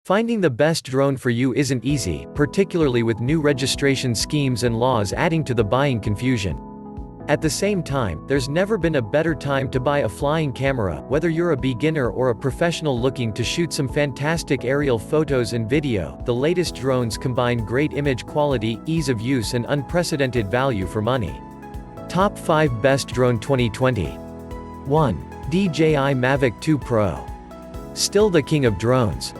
Finding the best drone for you isn't easy, particularly with new registration schemes and laws adding to the buying confusion. At the same time, there's never been a better time to buy a flying camera, whether you're a beginner or a professional looking to shoot some fantastic aerial photos and video. The latest drones combine great image quality, ease of use and unprecedented value for money. Top 5 Best Drone 2020. 1. DJI Mavic 2 Pro. Still the king of drones.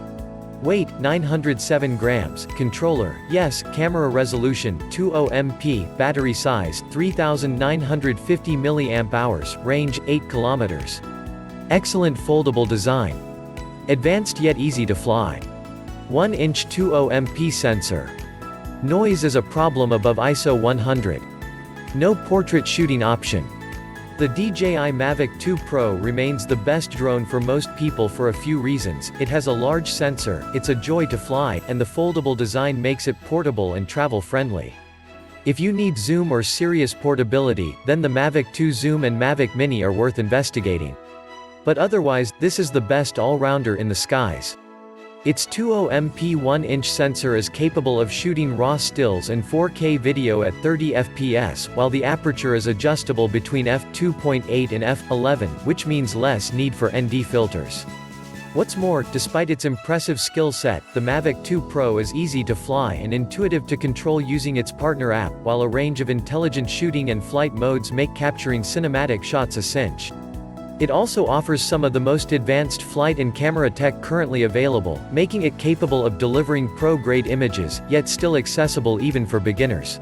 Weight, 907 grams, controller, yes, camera resolution, 20MP, battery size, 3950 mAh, range, 8 kilometers. Excellent foldable design. Advanced yet easy to fly. 1-inch 20MP sensor. Noise is a problem above ISO 100. No portrait shooting option. The DJI Mavic 2 Pro remains the best drone for most people for a few reasons. It has a large sensor, it's a joy to fly, and the foldable design makes it portable and travel-friendly. If you need zoom or serious portability, then the Mavic 2 Zoom and Mavic Mini are worth investigating. But otherwise, this is the best all-rounder in the skies. Its 20MP 1-inch sensor is capable of shooting raw stills and 4K video at 30 fps, while the aperture is adjustable between f2.8 and f11, which means less need for ND filters. What's more, despite its impressive skill set, the Mavic 2 Pro is easy to fly and intuitive to control using its partner app, while a range of intelligent shooting and flight modes make capturing cinematic shots a cinch. It also offers some of the most advanced flight and camera tech currently available, making it capable of delivering pro-grade images, yet still accessible even for beginners.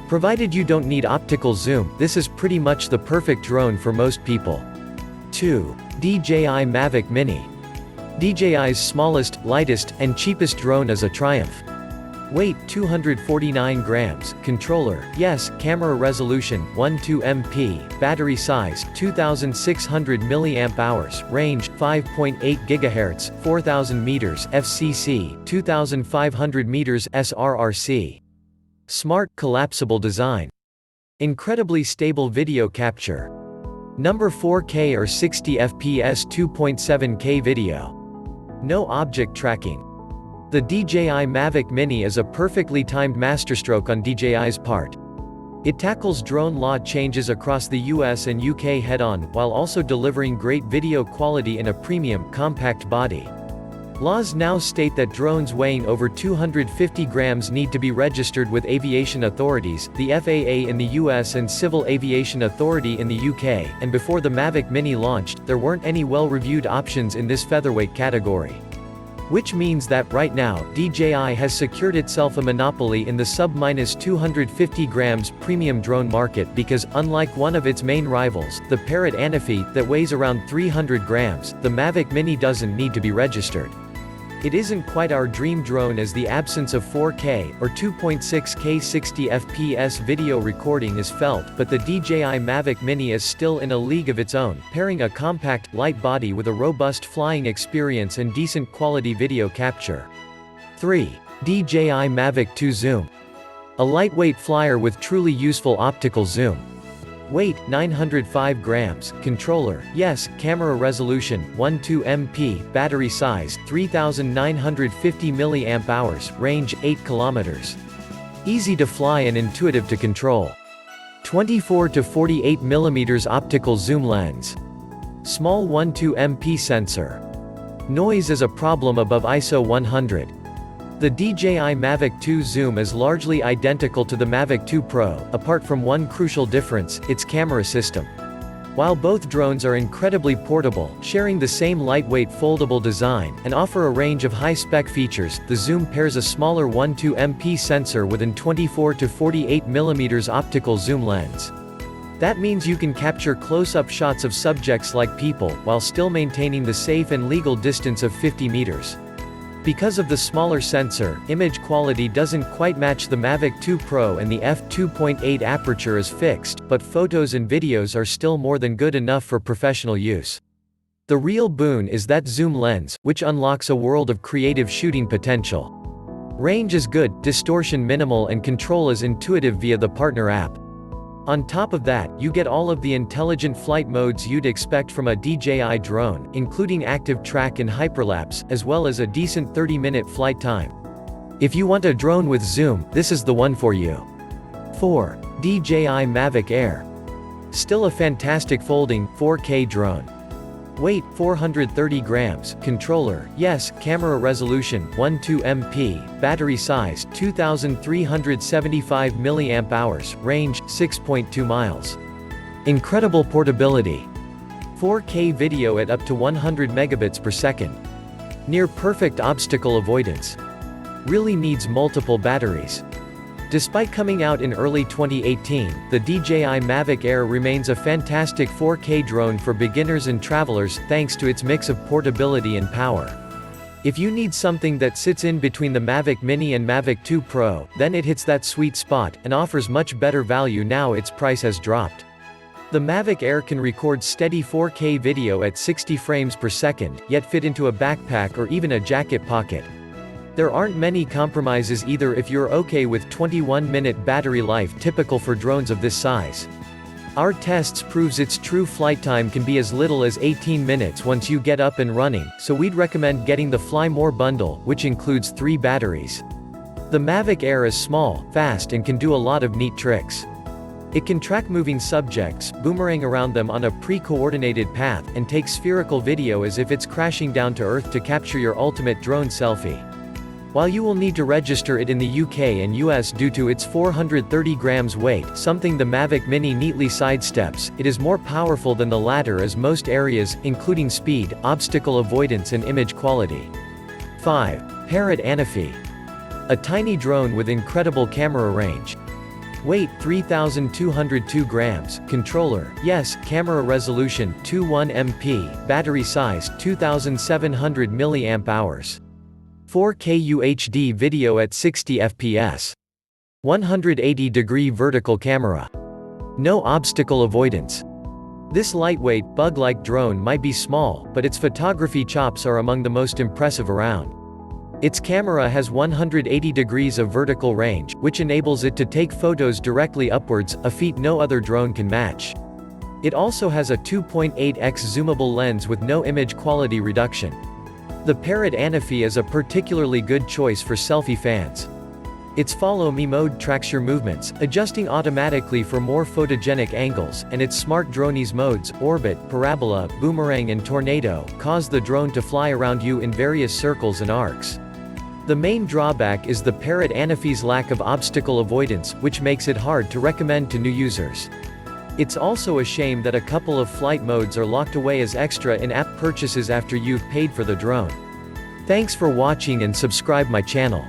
Provided you don't need optical zoom, this is pretty much the perfect drone for most people. 2. DJI Mavic Mini. DJI's smallest, lightest, and cheapest drone is a triumph. Weight, 249 grams, controller, yes, camera resolution, 12MP, battery size, 2600 mAh, range, 5.8 GHz, 4000 meters, FCC, 2500 meters, SRRC. Smart, collapsible design. Incredibly stable video capture. Number 4K or 60 fps 2.7K video. No object tracking. The DJI Mavic Mini is a perfectly timed masterstroke on DJI's part. It tackles drone law changes across the US and UK head-on, while also delivering great video quality in a premium, compact body. Laws now state that drones weighing over 250 grams need to be registered with aviation authorities, the FAA in the US and Civil Aviation Authority in the UK, and before the Mavic Mini launched, there weren't any well-reviewed options in this featherweight category. Which means that, right now, DJI has secured itself a monopoly in the sub-250 grams premium drone market because, unlike one of its main rivals, the Parrot Anafi, that weighs around 300 grams, the Mavic Mini doesn't need to be registered. It isn't quite our dream drone as the absence of 4K, or 2.6K 60 fps video recording is felt, but the DJI Mavic Mini is still in a league of its own, pairing a compact, light body with a robust flying experience and decent quality video capture. 3. DJI Mavic 2 Zoom. A lightweight flyer with truly useful optical zoom. Weight, 905 grams, controller, yes, camera resolution, 12MP, battery size, 3950 mAh, range, 8 kilometers. Easy to fly and intuitive to control. 24 to 48 mm optical zoom lens. Small 12MP sensor. Noise is a problem above ISO 100. The DJI Mavic 2 Zoom is largely identical to the Mavic 2 Pro, apart from one crucial difference, its camera system. While both drones are incredibly portable, sharing the same lightweight foldable design, and offer a range of high-spec features, the Zoom pairs a smaller 12MP sensor with an 24 to 48 mm optical zoom lens. That means you can capture close-up shots of subjects like people, while still maintaining the safe and legal distance of 50 meters. Because of the smaller sensor, image quality doesn't quite match the Mavic 2 Pro and the f2.8 aperture is fixed, but photos and videos are still more than good enough for professional use. The real boon is that zoom lens, which unlocks a world of creative shooting potential. Range is good, distortion minimal and control is intuitive via the partner app. On top of that, you get all of the intelligent flight modes you'd expect from a DJI drone, including active track and hyperlapse, as well as a decent 30-minute flight time. If you want a drone with zoom, this is the one for you. 4. DJI Mavic Air. Still a fantastic folding, 4K drone. Weight, 430 grams, controller, yes, camera resolution, 12 MP, battery size, 2375 mAh, range, 6.2 miles. Incredible portability. 4K video at up to 100 megabits per second. Near perfect obstacle avoidance. Really needs multiple batteries. Despite coming out in early 2018, the DJI Mavic Air remains a fantastic 4K drone for beginners and travelers, thanks to its mix of portability and power. If you need something that sits in between the Mavic Mini and Mavic 2 Pro, then it hits that sweet spot, and offers much better value now its price has dropped. The Mavic Air can record steady 4K video at 60 frames per second, yet fit into a backpack or even a jacket pocket. There aren't many compromises either if you're okay with 21-minute battery life typical for drones of this size. Our tests proves its true flight time can be as little as 18 minutes once you get up and running, so we'd recommend getting the Fly More bundle, which includes 3 batteries. The Mavic Air is small, fast and can do a lot of neat tricks. It can track moving subjects, boomerang around them on a pre-coordinated path, and take spherical video as if it's crashing down to Earth to capture your ultimate drone selfie. While you will need to register it in the UK and US due to its 430 grams weight, something the Mavic Mini neatly sidesteps, it is more powerful than the latter as most areas, including speed, obstacle avoidance and image quality. 5. Parrot Anafi. A tiny drone with incredible camera range. Weight, 3,202 grams, controller, yes, camera resolution, 21 MP, battery size, 2,700 mAh. 4K UHD video at 60 fps. 180-degree vertical camera. No obstacle avoidance. This lightweight, bug-like drone might be small, but its photography chops are among the most impressive around. Its camera has 180 degrees of vertical range, which enables it to take photos directly upwards, a feat no other drone can match. It also has a 2.8x zoomable lens with no image quality reduction. The Parrot Anafi is a particularly good choice for selfie fans. Its Follow Me mode tracks your movements, adjusting automatically for more photogenic angles, and its smart drones modes, orbit, parabola, boomerang and tornado, cause the drone to fly around you in various circles and arcs. The main drawback is the Parrot Anafi's lack of obstacle avoidance, which makes it hard to recommend to new users. It's also a shame that a couple of flight modes are locked away as extra in-app purchases after you've paid for the drone. Thanks for watching and subscribe my channel.